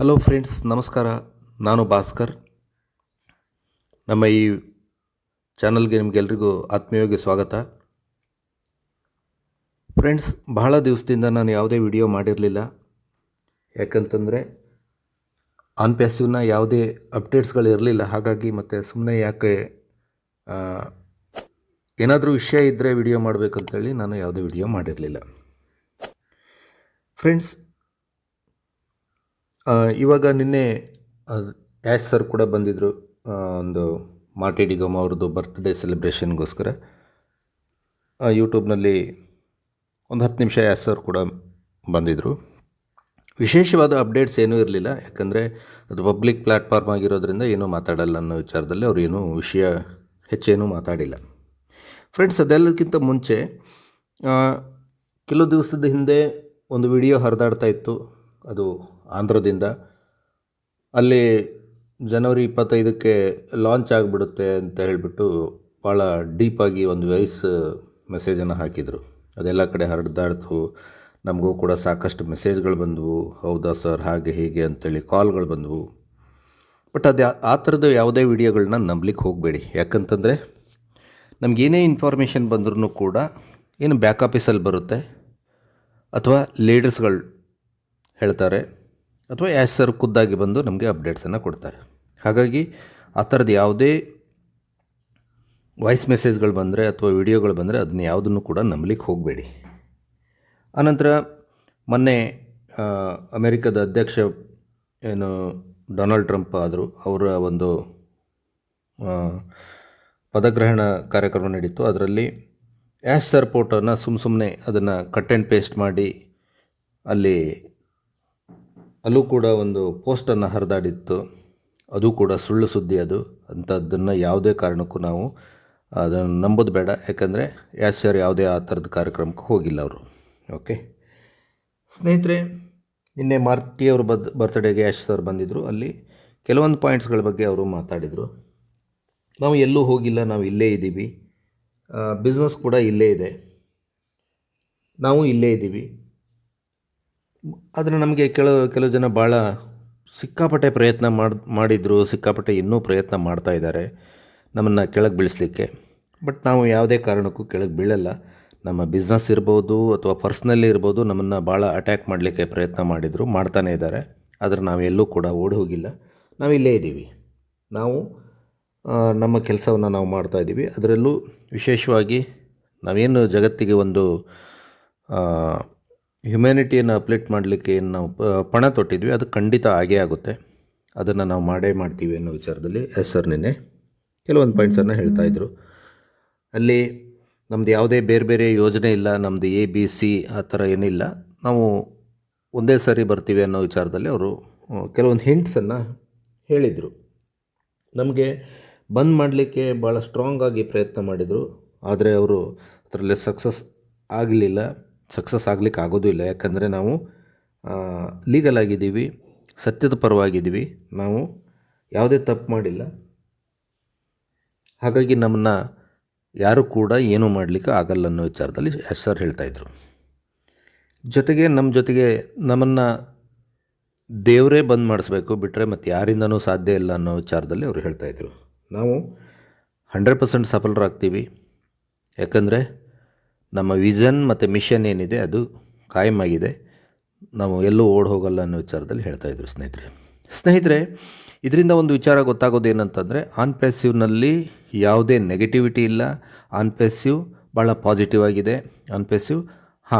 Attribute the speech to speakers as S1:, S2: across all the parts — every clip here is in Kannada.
S1: ಹಲೋ ಫ್ರೆಂಡ್ಸ್, ನಮಸ್ಕಾರ. ನಾನು ಭಾಸ್ಕರ್. ನಮ್ಮ ಈ ಚಾನಲ್ಗೆ ನಿಮಗೆಲ್ರಿಗೂ ಆತ್ಮೀಯವಾಗಿ ಸ್ವಾಗತ. ಫ್ರೆಂಡ್ಸ್, ಬಹಳ ದಿವಸದಿಂದ ನಾನು ಯಾವುದೇ ವಿಡಿಯೋ ಮಾಡಿರಲಿಲ್ಲ. ಯಾಕಂತಂದರೆ ಆನ್ ಪ್ಯಾಸಿವ್ನ ಯಾವುದೇ ಅಪ್ಡೇಟ್ಸ್ಗಳು ಇರಲಿಲ್ಲ. ಹಾಗಾಗಿ ಮತ್ತು ಸುಮ್ಮನೆ ಯಾಕೆ ಏನಾದರೂ ವಿಷಯ ಇದ್ದರೆ ವಿಡಿಯೋ ಮಾಡಬೇಕಂತೇಳಿ ನಾನು ಯಾವುದೇ ವಿಡಿಯೋ ಮಾಡಿರಲಿಲ್ಲ. ಫ್ರೆಂಡ್ಸ್, ಇವಾಗ ನಿನ್ನೆ ಆ್ಯಶ್ ಸರ್ ಕೂಡ ಬಂದಿದ್ದರು. ಒಂದು ಮಾರ್ಟಿ ಡಿಗೋಮ್ ಅವ್ರದ್ದು ಬರ್ತ್ಡೇ ಸೆಲೆಬ್ರೇಷನ್ಗೋಸ್ಕರ ಯೂಟ್ಯೂಬ್ನಲ್ಲಿ ಒಂದು 10 ನಿಮಿಷ ಆ್ಯಶ್ ಸರ್ ಕೂಡ ಬಂದಿದ್ದರು. ವಿಶೇಷವಾದ ಅಪ್ಡೇಟ್ಸ್ ಏನೂ ಇರಲಿಲ್ಲ. ಯಾಕಂದರೆ ಅದು ಪಬ್ಲಿಕ್ ಪ್ಲ್ಯಾಟ್ಫಾರ್ಮ್ ಆಗಿರೋದ್ರಿಂದ ಏನೂ ಮಾತಾಡಲ್ಲ ಅನ್ನೋ ವಿಚಾರದಲ್ಲಿ ಅವರು ಏನೂ ವಿಷಯ ಹೆಚ್ಚೇನೂ ಮಾತಾಡಿಲ್ಲ. ಫ್ರೆಂಡ್ಸ್, ಅದೆಲ್ಲಕ್ಕಿಂತ ಮುಂಚೆ ಕೆಲವು ದಿವಸದ ಹಿಂದೆ ಒಂದು ವಿಡಿಯೋ ಹರಿದಾಡ್ತಾ ಇತ್ತು. ಅದು ಆಂಧ್ರದಿಂದ. ಅಲ್ಲಿ ಜನವರಿ 25ಕ್ಕೆ ಲಾಂಚ್ ಆಗಿಬಿಡುತ್ತೆ ಅಂತ ಹೇಳಿಬಿಟ್ಟು ಭಾಳ ಡೀಪಾಗಿ ಒಂದು ವಾಯ್ಸ್ ಮೆಸೇಜನ್ನು ಹಾಕಿದರು. ಅದೆಲ್ಲ ಕಡೆ ಹರಿದಾಡ್ತು. ನಮಗೂ ಕೂಡ ಸಾಕಷ್ಟು ಮೆಸೇಜ್ಗಳು ಬಂದವು, ಹೌದಾ ಸರ್ ಹಾಗೆ ಹೀಗೆ ಅಂತೇಳಿ ಕಾಲ್ಗಳು ಬಂದವು. ಬಟ್ ಅದು ಆ ಥರದ ಯಾವುದೇ ವಿಡಿಯೋಗಳನ್ನ ನಂಬಲಿಕ್ಕೆ ಹೋಗಬೇಡಿ. ಯಾಕಂತಂದರೆ ನಮಗೇನೇ ಇನ್ಫಾರ್ಮೇಷನ್ ಬಂದ್ರೂ ಕೂಡ ಏನು ಬ್ಯಾಕ್ ಆಫೀಸಲ್ಲಿ ಬರುತ್ತೆ, ಅಥವಾ ಲೀಡರ್ಸ್ಗಳು ಹೇಳ್ತಾರೆ, ಅಥವಾ ಆ್ಯಶ್ ಸರ್ ಖುದ್ದಾಗಿ ಬಂದು ನಮಗೆ ಅಪ್ಡೇಟ್ಸನ್ನು ಕೊಡ್ತಾರೆ. ಹಾಗಾಗಿ ಆ ಥರದ್ದು ಯಾವುದೇ ವಾಯ್ಸ್ ಮೆಸೇಜ್ಗಳು ಬಂದರೆ ಅಥವಾ ವಿಡಿಯೋಗಳು ಬಂದರೆ ಅದನ್ನ ಯಾವುದನ್ನು ಕೂಡ ನಂಬಲಿಕ್ಕೆ ಹೋಗಬೇಡಿ. ಆನಂತರ ಮೊನ್ನೆ ಅಮೆರಿಕದ ಅಧ್ಯಕ್ಷ ಏನು ಡೊನಾಲ್ಡ್ ಟ್ರಂಪ್ ಆದರು, ಅವರ ಒಂದು ಪದಗ್ರಹಣ ಕಾರ್ಯಕ್ರಮ ನಡೀತು. ಅದರಲ್ಲಿ ಆ್ಯಶ್ ಸರ್ ಫೋಟೋನ ಸುಮ್ಮನೆ ಅದನ್ನು ಕಟ್ ಆ್ಯಂಡ್ ಪೇಸ್ಟ್ ಮಾಡಿ ಅಲ್ಲೂ ಕೂಡ ಒಂದು ಪೋಸ್ಟನ್ನು ಹರಿದಾಡಿತ್ತು. ಅದು ಕೂಡ ಸುಳ್ಳು ಸುದ್ದಿ. ಅಂಥದ್ದನ್ನು ಯಾವುದೇ ಕಾರಣಕ್ಕೂ ನಾವು ಅದನ್ನು ನಂಬೋದು ಬೇಡ. ಯಾಕಂದರೆ ಆ್ಯಶ್ ಸರ್ ಯಾವುದೇ ಆ ಥರದ ಕಾರ್ಯಕ್ರಮಕ್ಕೆ ಹೋಗಿಲ್ಲ ಅವರು. ಓಕೆ ಸ್ನೇಹಿತರೆ, ನಿನ್ನೆ ಮಾರ್ಟಿಯವರು ಬರ್ತ್ಡೇಗೆ ಆ್ಯಶ್ ಸರ್ ಬಂದಿದ್ದರು. ಅಲ್ಲಿ ಕೆಲವೊಂದು ಪಾಯಿಂಟ್ಸ್ಗಳ ಬಗ್ಗೆ ಅವರು ಮಾತಾಡಿದರು. ನಾವು ಎಲ್ಲೂ ಹೋಗಿಲ್ಲ, ನಾವು ಇಲ್ಲೇ ಇದ್ದೀವಿ, ಬಿಸ್ನೆಸ್ ಕೂಡ ಇಲ್ಲೇ ಇದೆ, ನಾವು ಇಲ್ಲೇ ಇದ್ದೀವಿ. ಆದರೆ ನಮಗೆ ಕೆಲವು ಜನ ಭಾಳ ಸಿಕ್ಕಾಪಟ್ಟೆ ಪ್ರಯತ್ನ ಮಾಡಿದರು, ಸಿಕ್ಕಾಪಟ್ಟೆ ಇನ್ನೂ ಪ್ರಯತ್ನ ಮಾಡ್ತಾ ಇದ್ದಾರೆ ನಮ್ಮನ್ನು ಕೆಳಗೆ ಬೀಳಿಸ್ಲಿಕ್ಕೆ. ಬಟ್ ನಾವು ಯಾವುದೇ ಕಾರಣಕ್ಕೂ ಕೆಳಗೆ ಬೀಳಲ್ಲ. ನಮ್ಮ ಬಿಸ್ನೆಸ್ ಇರ್ಬೋದು ಅಥವಾ ಪರ್ಸ್ನಲಿ ಇರ್ಬೋದು, ನಮ್ಮನ್ನು ಭಾಳ ಅಟ್ಯಾಕ್ ಮಾಡಲಿಕ್ಕೆ ಪ್ರಯತ್ನ ಮಾಡಿದರು, ಮಾಡ್ತಾನೇ ಇದ್ದಾರೆ. ಆದರೆ ನಾವು ಎಲ್ಲೂ ಕೂಡ ಓಡಿ ಹೋಗಿಲ್ಲ, ನಾವು ಇಲ್ಲೇ ಇದ್ದೀವಿ. ನಾವು ನಮ್ಮ ಕೆಲಸವನ್ನು ನಾವು ಮಾಡ್ತಾಯಿದ್ದೀವಿ. ಅದರಲ್ಲೂ ವಿಶೇಷವಾಗಿ ನಾವೇನು ಜಗತ್ತಿಗೆ ಒಂದು ಹ್ಯುಮ್ಯಾನಿಟಿಯನ್ನು ಅಪ್ಲಿಟ್ ಮಾಡಲಿಕ್ಕೆ ಏನು ನಾವು ಪಣ ತೊಟ್ಟಿದ್ವಿ, ಅದು ಖಂಡಿತ ಆಗೇ ಆಗುತ್ತೆ. ಅದನ್ನು ನಾವು ಮಾಡ್ತೀವಿ ಅನ್ನೋ ವಿಚಾರದಲ್ಲಿ ಎಸ್ ಸರ್ ನಿನ್ನೆ ಕೆಲವೊಂದು ಪಾಯಿಂಟ್ಸನ್ನು ಹೇಳ್ತಾಯಿದ್ರು. ಅಲ್ಲಿ ನಮ್ಮದು ಯಾವುದೇ ಬೇರೆ ಬೇರೆ ಯೋಜನೆ ಇಲ್ಲ, ನಮ್ಮದು ABC ಆ ಥರ ಏನಿಲ್ಲ, ನಾವು ಒಂದೇ ಸಾರಿ ಬರ್ತೀವಿ ಅನ್ನೋ ವಿಚಾರದಲ್ಲಿ ಅವರು ಕೆಲವೊಂದು ಹಿಂಟ್ಸನ್ನು ಹೇಳಿದರು. ನಮಗೆ ಬಂದ್ ಮಾಡಲಿಕ್ಕೆ ಭಾಳ ಸ್ಟ್ರಾಂಗಾಗಿ ಪ್ರಯತ್ನ ಮಾಡಿದರು. ಆದರೆ ಅವರು ಅದರಲ್ಲಿ ಸಕ್ಸಸ್ ಆಗಲಿಕ್ಕೆ ಆಗೋದು ಇಲ್ಲ. ಯಾಕಂದರೆ ನಾವು ಲೀಗಲ್ ಆಗಿದ್ದೀವಿ, ಸತ್ಯದ ಪರವಾಗಿದ್ದೀವಿ, ನಾವು ಯಾವುದೇ ತಪ್ಪು ಮಾಡಿಲ್ಲ. ಹಾಗಾಗಿ ನಮ್ಮನ್ನು ಯಾರೂ ಕೂಡ ಏನೂ ಮಾಡಲಿಕ್ಕೆ ಆಗಲ್ಲ ಅನ್ನೋ ವಿಚಾರದಲ್ಲಿ ಆ್ಯಶ್ ಸರ್ ಹೇಳ್ತಾಯಿದ್ರು. ಜೊತೆಗೆ ನಮ್ಮನ್ನು ದೇವರೇ ಬಂದ್ ಮಾಡಿಸ್ಬೇಕು, ಬಿಟ್ಟರೆ ಮತ್ತು ಯಾರಿಂದನೂ ಸಾಧ್ಯ ಇಲ್ಲ ಅನ್ನೋ ವಿಚಾರದಲ್ಲಿ ಅವರು ಹೇಳ್ತಾಯಿದ್ರು. ನಾವು 100% ಸಫಲರಾಗ್ತೀವಿ. ಯಾಕಂದರೆ ನಮ್ಮ ವಿಷನ್ ಮತ್ತು ಮಿಷನ್ ಏನಿದೆ ಅದು ಕಾಯಮಾಗಿದೆ, ನಾವು ಎಲ್ಲೂ ಓಡಿ ಹೋಗಲ್ಲ ಅನ್ನೋ ವಿಚಾರದಲ್ಲಿ ಹೇಳ್ತಾಯಿದ್ರು. ಸ್ನೇಹಿತರೆ, ಇದರಿಂದ ಒಂದು ವಿಚಾರ ಗೊತ್ತಾಗೋದು ಏನಂತಂದರೆ, ಆನ್ ಪ್ಯಾಸಿವ್ನಲ್ಲಿ ಯಾವುದೇ ನೆಗೆಟಿವಿಟಿ ಇಲ್ಲ. ಆನ್ ಪ್ಯಾಸಿವ್ ಭಾಳ ಪಾಸಿಟಿವ್ ಆಗಿದೆ. ಆನ್ ಪ್ಯಾಸಿವ್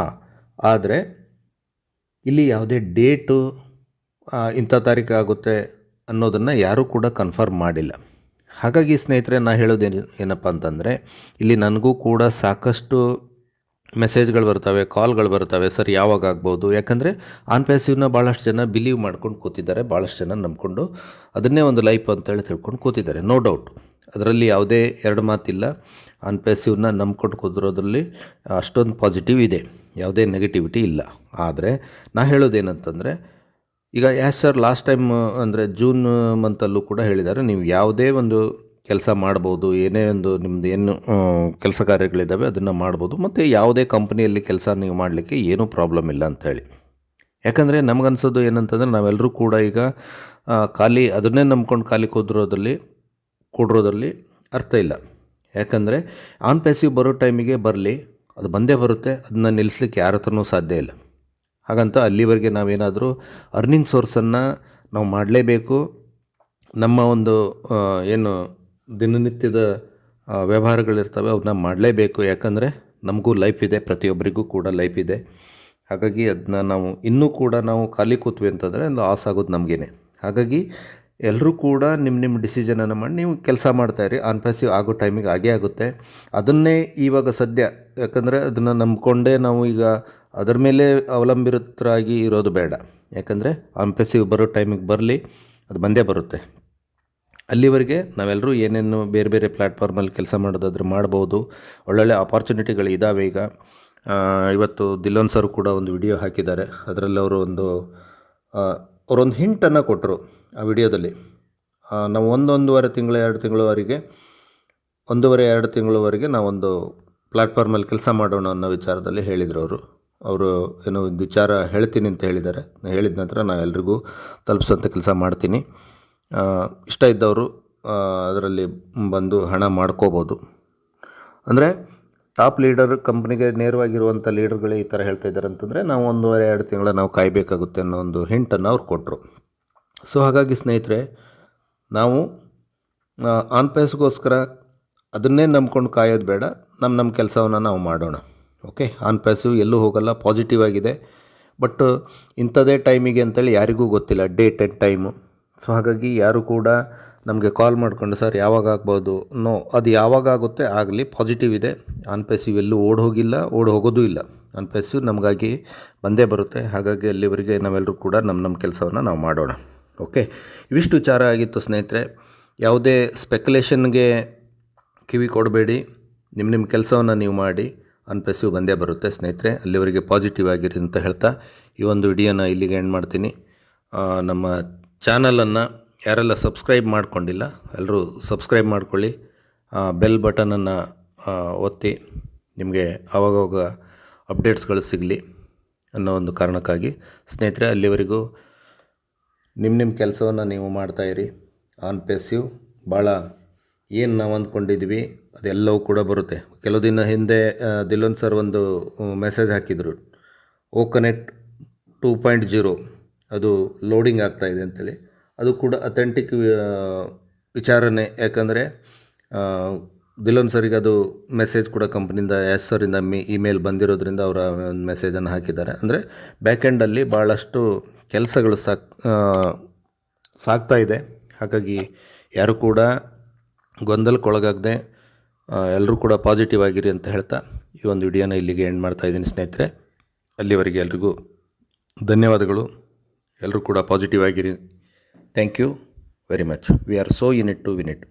S1: ಆದರೆ ಇಲ್ಲಿ ಯಾವುದೇ ಡೇಟು ಇಂಥ ತಾರೀಕು ಆಗುತ್ತೆ ಅನ್ನೋದನ್ನು ಯಾರೂ ಕೂಡ ಕನ್ಫರ್ಮ್ ಮಾಡಿಲ್ಲ. ಹಾಗಾಗಿ ಸ್ನೇಹಿತರೆ, ನಾನು ಏನಪ್ಪ ಅಂತಂದರೆ, ಇಲ್ಲಿ ನನಗೂ ಕೂಡ ಸಾಕಷ್ಟು ಮೆಸೇಜ್ಗಳು ಬರ್ತವೆ, ಕಾಲ್ಗಳು ಬರ್ತವೆ, ಸರ್ ಯಾವಾಗ ಆಗ್ಬೋದು. ಯಾಕಂದರೆ ಆನ್ ಪ್ಯಾಸಿವ್ನ ಭಾಳಷ್ಟು ಜನ ಬಿಲೀವ್ ಮಾಡ್ಕೊಂಡು ಕೂತಿದ್ದಾರೆ, ಭಾಳಷ್ಟು ಜನ ನಂಬ್ಕೊಂಡು ಅದನ್ನೇ ಒಂದು ಲೈಫ್ ಅಂತೇಳಿ ತಿಳ್ಕೊಂಡು ಕೂತಿದ್ದಾರೆ. ನೋ ಡೌಟ್, ಅದರಲ್ಲಿ ಯಾವುದೇ ಎರಡು ಮಾತಿಲ್ಲ. ಆನ್ ಪ್ಯಾಸಿವ್ನ ನಂಬ್ಕೊಂಡು ಕೂತಿರೋದ್ರಲ್ಲಿ ಅಷ್ಟೊಂದು ಪಾಸಿಟಿವ್ ಇದೆ, ಯಾವುದೇ ನೆಗೆಟಿವಿಟಿ ಇಲ್ಲ. ಆದರೆ ನಾನು ಹೇಳೋದೇನಂತಂದರೆ, ಈಗ ಆ್ಯಶ್ ಸರ್ ಲಾಸ್ಟ್ ಟೈಮ್ ಅಂದರೆ ಜೂನ್ ಮಂತಲ್ಲೂ ಕೂಡ ಹೇಳಿದ್ದಾರೆ, ನೀವು ಯಾವುದೇ ಒಂದು ಕೆಲಸ ಮಾಡ್ಬೋದು, ಏನೇ ಒಂದು ನಿಮ್ಮದು ಏನು ಕೆಲಸ ಕಾರ್ಯಗಳಿದ್ದಾವೆ ಅದನ್ನು ಮಾಡ್ಬೋದು, ಮತ್ತು ಯಾವುದೇ ಕಂಪ್ನಿಯಲ್ಲಿ ಕೆಲಸ ನೀವು ಮಾಡಲಿಕ್ಕೆ ಏನೂ ಪ್ರಾಬ್ಲಮ್ ಇಲ್ಲ ಅಂಥೇಳಿ. ಯಾಕಂದರೆ ನಮಗನ್ಸೋದು ಏನಂತಂದರೆ ನಾವೆಲ್ಲರೂ ಕೂಡ ಈಗ ಖಾಲಿ ಅದನ್ನೇ ನಂಬ್ಕೊಂಡು ಖಾಲಿ ಕೂಡ್ರೋದ್ರಲ್ಲಿ ಅರ್ಥ ಇಲ್ಲ. ಯಾಕಂದರೆ ಆನ್ ಪ್ಯಾಸಿವ್ ಬರೋ ಟೈಮಿಗೆ ಬರಲಿ, ಅದು ಬಂದೇ ಬರುತ್ತೆ, ಅದನ್ನ ನಿಲ್ಲಿಸ್ಲಿಕ್ಕೆ ಯಾರ ಹತ್ರನೂ ಸಾಧ್ಯ ಇಲ್ಲ. ಹಾಗಂತ ಅಲ್ಲಿವರೆಗೆ ನಾವೇನಾದರೂ ಅರ್ನಿಂಗ್ ಸೋರ್ಸನ್ನು ನಾವು ಮಾಡಲೇಬೇಕು. ನಮ್ಮ ಒಂದು ಏನು ದಿನನಿತ್ಯದ ವ್ಯವಹಾರಗಳಿರ್ತವೆ ಅವನ್ನ ಮಾಡಲೇಬೇಕು. ಯಾಕಂದರೆ ನಮಗೂ ಲೈಫ್ ಇದೆ, ಪ್ರತಿಯೊಬ್ಬರಿಗೂ ಕೂಡ ಲೈಫ್ ಇದೆ. ಹಾಗಾಗಿ ಅದನ್ನ ನಾವು ಇನ್ನೂ ಕೂಡ ನಾವು ಖಾಲಿ ಕೂತ್ವಿ ಅಂತಂದರೆ ಲಾಸ್ ಆಗೋದು ನಮಗೇನೆ. ಹಾಗಾಗಿ ಎಲ್ಲರೂ ಕೂಡ ನಿಮ್ಮ ಡಿಸಿಷನನ್ನು ಮಾಡಿ ನೀವು ಕೆಲಸ ಮಾಡ್ತಾಯಿರಿ. ಆನ್ ಪ್ಯಾಸಿವ್ ಆಗೋ ಟೈಮಿಗೆ ಆಗೇ ಆಗುತ್ತೆ. ಅದನ್ನೇ ಇವಾಗ ಸದ್ಯ, ಯಾಕಂದರೆ ಅದನ್ನು ನಂಬಿಕೊಂಡೇ ನಾವು ಈಗ ಅದರ ಮೇಲೆ ಅವಲಂಬಿತರಾಗಿ ಇರೋದು ಬೇಡ. ಯಾಕಂದರೆ ಆನ್ ಪ್ಯಾಸಿವ್ ಬರೋ ಟೈಮಿಗೆ ಬರಲಿ, ಅದು ಬಂದೇ ಬರುತ್ತೆ. ಅಲ್ಲಿವರೆಗೆ ನಾವೆಲ್ಲರೂ ಏನೇನು ಬೇರೆ ಬೇರೆ ಪ್ಲ್ಯಾಟ್ಫಾರ್ಮಲ್ಲಿ ಕೆಲಸ ಮಾಡೋದಾದ್ರೆ ಮಾಡ್ಬೋದು. ಒಳ್ಳೊಳ್ಳೆ ಆಪರ್ಚುನಿಟಿಗಳಿದ್ದಾವೆ ಈಗ. ಇವತ್ತು ದಿಲ್ಲೋನ್ ಸರ್ ಕೂಡ ಒಂದು ವಿಡಿಯೋ ಹಾಕಿದ್ದಾರೆ. ಅದರಲ್ಲಿ ಅವರೊಂದು ಹಿಂಟನ್ನು ಕೊಟ್ಟರು ಆ ವಿಡಿಯೋದಲ್ಲಿ. ನಾವು 1-1.5 ತಿಂಗಳು 2 ತಿಂಗಳವರೆಗೆ 1.5-2 ತಿಂಗಳವರೆಗೆ ನಾವೊಂದು ಪ್ಲ್ಯಾಟ್ಫಾರ್ಮಲ್ಲಿ ಕೆಲಸ ಮಾಡೋಣ ಅನ್ನೋ ವಿಚಾರದಲ್ಲಿ ಹೇಳಿದರು. ಅವರು ಏನೋ ಒಂದು ವಿಚಾರ ಹೇಳ್ತೀನಿ ಅಂತ ಹೇಳಿದ್ದಾರೆ. ಹೇಳಿದ ನಂತರ ನಾನು ಎಲ್ರಿಗೂ ತಲುಪಿಸೋಂಥ ಕೆಲಸ ಮಾಡ್ತೀನಿ. ಇಷ್ಟ ಇದ್ದವರು ಅದರಲ್ಲಿ ಬಂದು ಹಣ ಮಾಡ್ಕೋಬೋದು. ಅಂದರೆ ಟಾಪ್ ಲೀಡರ್, ಕಂಪ್ನಿಗೆ ನೇರವಾಗಿರುವಂಥ ಲೀಡರ್ಗಳೇ ಈ ಥರ ಹೇಳ್ತಾ ಇದ್ದಾರೆ ಅಂತಂದರೆ ನಾವು 1.5-2 ತಿಂಗಳ ನಾವು ಕಾಯಬೇಕಾಗುತ್ತೆ ಅನ್ನೋ ಒಂದು ಹಿಂಟನ್ನು ಅವ್ರು ಕೊಟ್ಟರು. ಸೊ ಹಾಗಾಗಿ ಸ್ನೇಹಿತರೆ, ನಾವು ಆನ್ ಪ್ಯಾಸ್ಗೋಸ್ಕರ ಅದನ್ನೇ ನಂಬ್ಕೊಂಡು ಕಾಯೋದು ಬೇಡ. ನಮ್ಮ ಕೆಲಸವನ್ನು ನಾವು ಮಾಡೋಣ. ಓಕೆ, ಆನ್ ಪ್ಯಾಸಿವ್ ಎಲ್ಲೂ ಹೋಗಲ್ಲ, ಪಾಸಿಟಿವ್ ಆಗಿದೆ. ಬಟ್ ಇಂಥದ್ದೇ ಟೈಮಿಗೆ ಅಂತೇಳಿ ಯಾರಿಗೂ ಗೊತ್ತಿಲ್ಲ ಡೇಟ್ ಆ್ಯಂಡ್ ಟೈಮು. ಸೊ ಹಾಗಾಗಿ ಯಾರು ಕೂಡ ನಮಗೆ ಕಾಲ್ ಮಾಡಿಕೊಂಡು ಸರ್ ಯಾವಾಗ ಆಗ್ಬೋದು, ನೋ, ಅದು ಯಾವಾಗ ಆಗುತ್ತೆ ಆಗಲಿ, ಪಾಸಿಟಿವ್ ಇದೆ. ಆನ್ ಪ್ಯಾಸಿವ್ ಎಲ್ಲೂ ಓಡ್ ಹೋಗೋದೂ ಇಲ್ಲ. ಆನ್ ಪ್ಯಾಸಿವ್ ನಮಗಾಗಿ ಬಂದೇ ಬರುತ್ತೆ. ಹಾಗಾಗಿ ಅಲ್ಲಿವರೆಗೆ ನಾವೆಲ್ಲರೂ ಕೂಡ ನಮ್ಮ ಕೆಲಸವನ್ನು ನಾವು ಮಾಡೋಣ. ಓಕೆ, ಇವಿಷ್ಟು ವಿಚಾರ ಆಗಿತ್ತು ಸ್ನೇಹಿತರೆ. ಯಾವುದೇ ಸ್ಪೆಕ್ಯುಲೇಷನ್ಗೆ ಕಿವಿ ಕೊಡಬೇಡಿ. ನಿಮ್ಮ ಕೆಲಸವನ್ನು ನೀವು ಮಾಡಿ, ಆನ್ ಪ್ಯಾಸಿವ್ ಬಂದೇ ಬರುತ್ತೆ ಸ್ನೇಹಿತರೆ. ಅಲ್ಲಿವರೆಗೆ ಪಾಸಿಟಿವ್ ಆಗಿರಿ ಅಂತ ಹೇಳ್ತಾ ಈ ಒಂದು ವಿಡಿಯೋನ ಇಲ್ಲಿಗೆ ಎಂಡ್ ಮಾಡ್ತೀನಿ. ನಮ್ಮ ಚಾನಲನ್ನು ಯಾರೆಲ್ಲ ಸಬ್ಸ್ಕ್ರೈಬ್ ಮಾಡ್ಕೊಂಡಿಲ್ಲ ಎಲ್ಲರೂ ಸಬ್ಸ್ಕ್ರೈಬ್ ಮಾಡ್ಕೊಳ್ಳಿ. ಬೆಲ್ ಬಟನನ್ನು ಒತ್ತಿ, ನಿಮಗೆ ಆವಾಗವಾಗ ಅಪ್ಡೇಟ್ಸ್ಗಳು ಸಿಗಲಿ ಅನ್ನೋ ಒಂದು ಕಾರಣಕ್ಕಾಗಿ ಸ್ನೇಹಿತರೆ. ಅಲ್ಲಿವರೆಗೂ ನಿಮ್ಮ ಕೆಲಸವನ್ನು ನೀವು ಮಾಡ್ತಾಯಿರಿ. ಆನ್ ಪ್ಯಾಸಿವ್ ಭಾಳ ಏನು ನಾವು ಅಂದ್ಕೊಂಡಿದ್ವಿ ಅದೆಲ್ಲವೂ ಕೂಡ ಬರುತ್ತೆ. ಕೆಲವು ದಿನ ಹಿಂದೆ ದಿಲ್ಲೋನ್ ಸರ್ ಒಂದು ಮೆಸೇಜ್ ಹಾಕಿದರು, ಓಕನೆಕ್ಟ್ 2.0 ಅದು ಲೋಡಿಂಗ್ ಆಗ್ತಾಯಿದೆ ಅಂತೇಳಿ. ಅದು ಕೂಡ ಅಥೆಂಟಿಕ್ ವಿಚಾರನೇ. ಯಾಕಂದರೆ ದಿಲ್ಲೋನ್ ಸರಿಗೆ ಅದು ಮೆಸೇಜ್ ಕೂಡ ಕಂಪ್ನಿಯಿಂದ ಸರಿಂದ ಇಮೇಲ್ ಬಂದಿರೋದ್ರಿಂದ ಅವರ ಒಂದು ಮೆಸೇಜನ್ನು ಹಾಕಿದ್ದಾರೆ. ಅಂದರೆ ಬ್ಯಾಕೆಂಡಲ್ಲಿ ಭಾಳಷ್ಟು ಕೆಲಸಗಳು ಸಾಗ್ತಾ ಇದೆ. ಹಾಗಾಗಿ ಯಾರು ಕೂಡ ಗೊಂದಲಕ್ಕೊಳಗಾಗದೆ ಎಲ್ಲರೂ ಕೂಡ ಪಾಸಿಟಿವ್ ಆಗಿರಿ ಅಂತ ಹೇಳ್ತಾ ಈ ಒಂದು ವಿಡಿಯೋನ ಇಲ್ಲಿಗೆ ಎಂಡ್ ಮಾಡ್ತಾಯಿದ್ದೀನಿ ಸ್ನೇಹಿತರೆ. ಅಲ್ಲಿವರೆಗೆ ಎಲ್ರಿಗೂ ಧನ್ಯವಾದಗಳು. ಎಲ್ಲರೂ ಕೂಡ ಪಾಸಿಟಿವ್ ಆಗಿರಿ. Thank you very much. We are so in it to win it.